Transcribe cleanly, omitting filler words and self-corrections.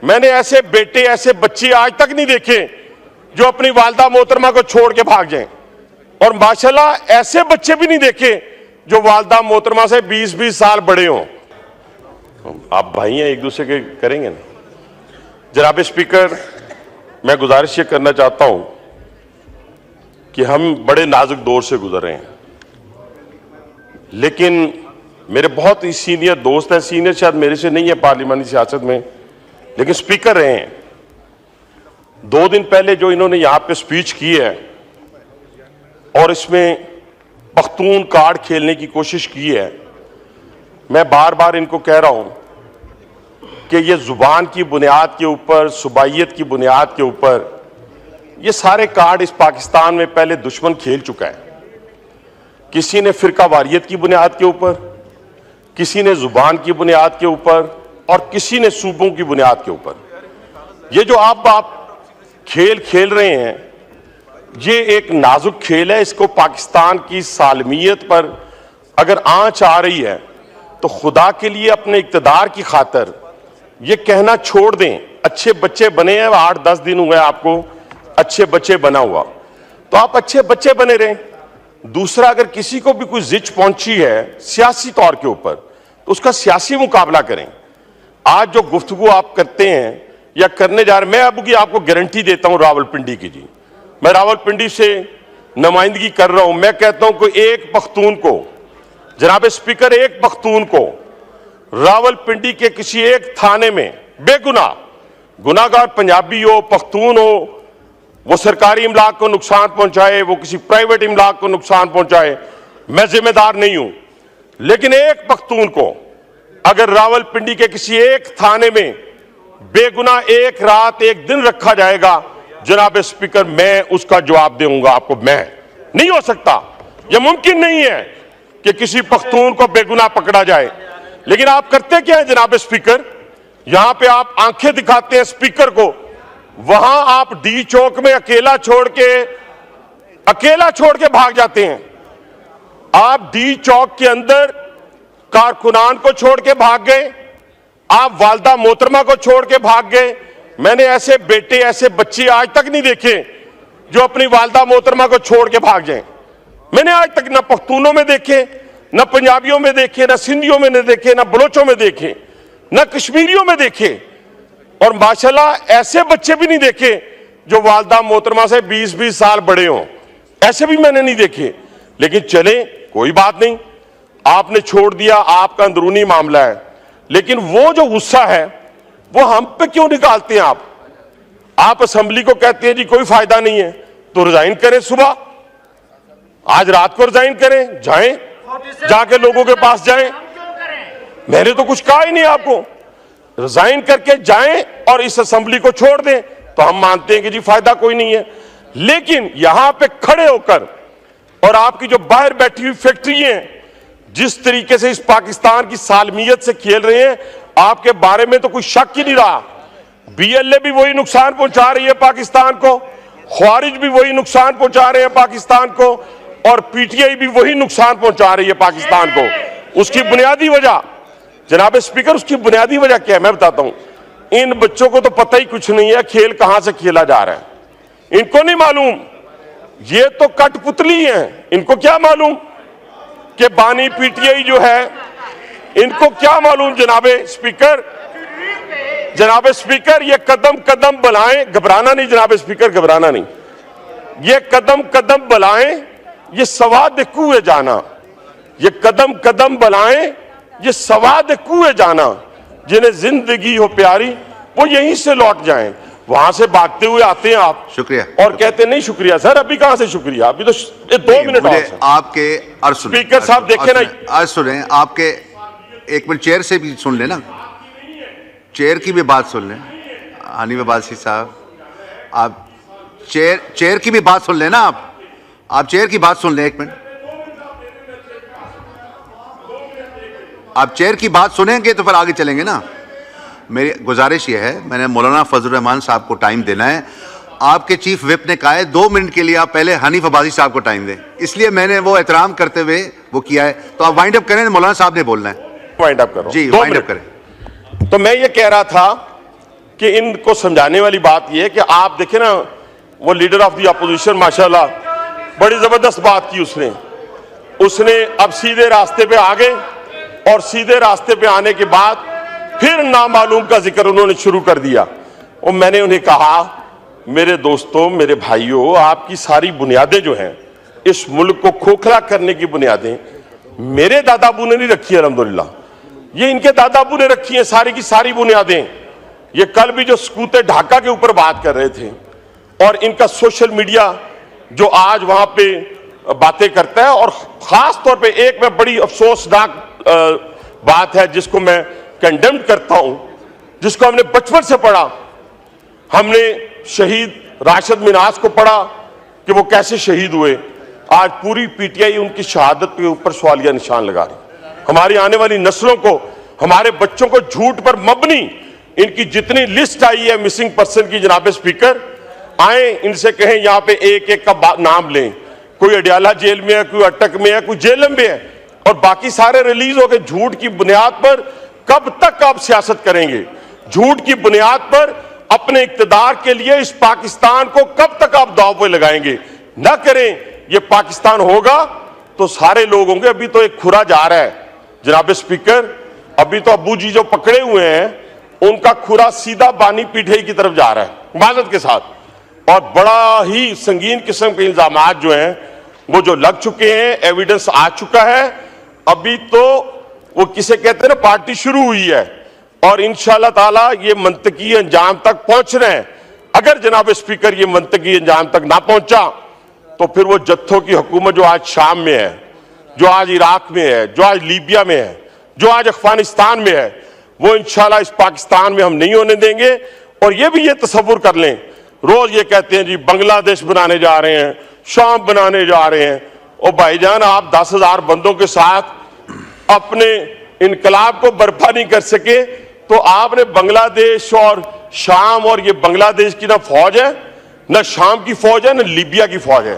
मैंने ऐसे बेटे, ऐसे बच्चे आज तक नहीं देखे जो अपनी वालदा मोहतरमा को छोड़ के भाग जाएं। और माशाल्लाह ऐसे बच्चे भी नहीं देखे जो वालदा मोहतरमा से 20-20 साल बड़े हों। आप भाई हैं, एक दूसरे के करेंगे ना। जनाब स्पीकर, मैं गुजारिश ये करना चाहता हूं कि हम बड़े नाजुक दौर से गुजर रहे हैं, लेकिन मेरे बहुत ही सीनियर दोस्त हैं, सीनियर शायद मेरे से नहीं है पार्लिमानी सियासत में, लेकिन स्पीकर रहे हैं। 2 दिन पहले जो इन्होंने यहां पे स्पीच की है और इसमें पख्तून कार्ड खेलने की कोशिश की है, मैं बार बार इनको कह रहा हूं कि ये जुबान की बुनियाद के ऊपर, सुबाइयत की बुनियाद के ऊपर ये सारे कार्ड इस पाकिस्तान में पहले दुश्मन खेल चुका है। किसी ने फिरका वारियत की बुनियाद के ऊपर, किसी ने जुबान की बुनियाद के ऊपर और किसी ने सूबों की बुनियाद के ऊपर। ये जो आप खेल खेल रहे हैं, ये एक नाजुक खेल है। इसको पाकिस्तान की सालमियत पर अगर आंच आ रही है तो खुदा के लिए अपने इक्तदार की खातर ये कहना छोड़ दें। अच्छे बच्चे बने हैं, 8-10 दिन हुए आपको अच्छे बच्चे बना हुआ, तो आप अच्छे बच्चे बने रहें। दूसरा, अगर किसी को भी कोई जिच पहुंची है सियासी तौर के ऊपर तो उसका सियासी मुकाबला करें। आज जो गुफ्तगू आप करते हैं या करने जा रहे, मैं अब की आपको गारंटी देता हूं रावलपिंडी की, जी मैं रावलपिंडी से नुमाइंदगी कर रहा हूं। मैं कहता हूं कि एक पख्तून को, जनाब स्पीकर, एक पख्तून को रावलपिंडी के किसी एक थाने में बेगुनाह, गुनाहगार पंजाबी हो, पख्तून हो, वो सरकारी इमलाक को नुकसान पहुंचाए, वो किसी प्राइवेट इमलाक को नुकसान पहुंचाए, मैं जिम्मेदार नहीं हूं, लेकिन एक पख्तून को अगर रावलपिंडी के किसी एक थाने में बेगुनाह एक रात एक दिन रखा जाएगा, जनाब स्पीकर, मैं उसका जवाब दूंगा आपको। मैं नहीं हो सकता, यह मुमकिन नहीं है कि किसी पख्तून को बेगुनाह पकड़ा जाए। लेकिन आप करते क्या है जनाब स्पीकर, यहां पे आप आंखें दिखाते हैं स्पीकर को, वहां आप डी चौक में अकेला छोड़ के भाग जाते हैं। आप डी चौक के अंदर कारकुनान को छोड़ के भाग गए, आप वालदा मोहतरमा को छोड़ के भाग गए। मैंने ऐसे बेटे, ऐसे बच्चे आज तक नहीं देखे जो अपनी वालदा मोहतरमा को छोड़ के भाग जाएं। मैंने आज तक ना पख्तूनों में देखे, ना पंजाबियों में देखे, ना सिंधियों में देखे, ना बलोचों में देखे, ना कश्मीरियों में देखे, और माशाल्लाह ऐसे बच्चे भी नहीं देखे जो वालदा मोहतरमा से 20-20 साल बड़े हों। ऐसे भी मैंने नहीं देखे। लेकिन चले, कोई बात नहीं, आपने छोड़ दिया, आपका अंदरूनी मामला है, लेकिन वो जो गुस्सा है वो हम पे क्यों निकालते हैं आप असेंबली को कहते हैं जी कोई फायदा नहीं है, तो रिजाइन करें, सुबह आज रात को रिजाइन करें, जाएं, जाके लोगों के पास जाएं। मैंने तो कुछ कहा ही नहीं आपको, रिजाइन करके जाएं और इस असेंबली को छोड़ दें, तो हम मानते हैं कि जी फायदा कोई नहीं है। लेकिन यहां पे खड़े होकर और आपकी जो बाहर बैठी हुई फैक्ट्री हैं जिस तरीके से इस पाकिस्तान की सालमियत से खेल रहे हैं, आपके बारे में तो कोई शक ही नहीं रहा। बीएलए भी वही नुकसान पहुंचा रही है पाकिस्तान को, ख्वारिज भी वही नुकसान पहुंचा रहे हैं पाकिस्तान को, और पीटीआई भी वही नुकसान पहुंचा रही है पाकिस्तान को। उसकी बुनियादी वजह जनाब स्पीकर, उसकी बुनियादी वजह क्या है मैं बताता हूं। इन बच्चों को तो पता ही कुछ नहीं है खेल कहां से खेला जा रहा है, इनको नहीं मालूम। ये तो कठपुतली हैं, इनको क्या मालूम कि बानी पीटीआई जो है, इनको क्या मालूम जनाब स्पीकर, ये कदम कदम बढ़ाएं, घबराना नहीं जनाब स्पीकर, घबराना नहीं, ये कदम कदम बढ़ाएं, ये सवाद कुएं जाना, ये कदम कदम बढ़ाएं, ये सवाद कुएं जाना, जिन्हें जिंदगी हो प्यारी वो यहीं से लौट जाएं। वहां से भागते हुए आते हैं आप, शुक्रिया, और कहते नहीं शुक्रिया सर। अभी कहां से शुक्रिया, अभी तो 2 मिनट और आपके अर्ज सुने, स्पीकर साहब देखे ना, अर्ज सुने आपके, एक मिनट चेयर से भी सुन लेना, चेयर की भी बात सुन लें। हनीफ अब्बासी साहब, आप चेयर की भी बात सुन लेना, आप चेयर की बात सुन लें, एक मिनट, आप चेयर की बात सुनेंगे तो फिर आगे चलेंगे ना। मेरी गुजारिश ये है, मैंने मौलाना फजल रहमान साहब को टाइम देना है, आपके चीफ विप ने कहा है 2 मिनट के लिए आप पहले हनीफ अब्बासी साहब को टाइम दें, इसलिए मैंने वो एहतराम करते हुए वो किया है। तो आप वाइंड अप करें, मौलाना साहब ने बोलना है। वाइंड अप करो जी, वाइंड अप करें। तो मैं ये कह रहा था कि इनको समझाने वाली बात यह है कि आप देखें ना, वो लीडर ऑफ द अपोजिशन माशाल्लाह बड़ी जबरदस्त बात की उसने अब सीधे रास्ते पे आ गए, और सीधे रास्ते पे आने के बाद फिर नामालूम का जिक्र उन्होंने शुरू कर दिया। और मैंने उन्हें कहा, मेरे दोस्तों, मेरे भाइयों, आपकी सारी बुनियादें जो हैं इस मुल्क को खोखला करने की बुनियादें मेरे दादाबू ने नहीं रखी है, अल्हम्दुलिल्लाह, ये इनके दादाबू ने रखी है सारी की सारी बुनियादें। ये कल भी जो सकूते ढाका के ऊपर बात कर रहे थे, और इनका सोशल मीडिया जो आज वहां पे बातें करता है, और खास तौर पे एक में बड़ी अफसोसनाक बात है जिसको मैं कंडेम करता हूं, जिसको हमने बचपन से पढ़ा। हमने शहीद राशिद मिनाज को पढ़ा कि वो कैसे शहीद हुए। आज पूरी पीटीआई उनकी शहादत के ऊपर सवालिया निशान लगा रही। हमारी आने वाली नस्लों को, हमारे बच्चों को झूठ पर मबनी इनकी जितनी लिस्ट आई है मिसिंग पर्सन की, जनाब स्पीकर, आए इनसे कहें यहाँ पे एक एक का नाम लें। कोई अडियाला जेल में है, कोई अटक में है, कोई जेलम में है, और बाकी सारे रिलीज हो गए। झूठ की बुनियाद पर कब तक आप सियासत करेंगे? झूठ की बुनियाद पर अपने इक्तदार के लिए इस पाकिस्तान को कब तक आप दांव पे लगाएंगे? ना करें। ये पाकिस्तान होगा तो सारे लोग होंगे। अभी तो एक खुरा जा रहा है जनाब स्पीकर, अभी तो अब्बू जी जो पकड़े हुए हैं उनका खुरा सीधा बानी पीठे की तरफ जा रहा है माजत के साथ, और बड़ा ही संगीन किस्म के इल्जामात जो हैं वो जो लग चुके हैं, एविडेंस आ चुका है। अभी तो वो किसे कहते हैं ना, पार्टी शुरू हुई है, और इंशाअल्लाह ताला ये मंतकी अंजाम तक पहुंच रहे हैं। अगर जनाब स्पीकर ये मंतकी अंजाम तक ना पहुंचा तो फिर वो जत्थों की हुकूमत जो आज शाम में है, जो आज इराक में है, जो आज लीबिया में है, जो आज अफगानिस्तान में है, वो इंशाल्लाह इस पाकिस्तान में हम नहीं होने देंगे। और ये भी ये तसव्वुर कर लें, रोज ये कहते हैं जी बांग्लादेश बनाने जा रहे हैं, शाम बनाने जा रहे हैं। और भाईजान, आप 10,000 बंदों के साथ अपने इनकलाब को बर्पा नहीं कर सके, तो आपने बांग्लादेश और शाम, और ये बांग्लादेश की ना फौज है, ना शाम की फौज है, ना लीबिया की फौज है।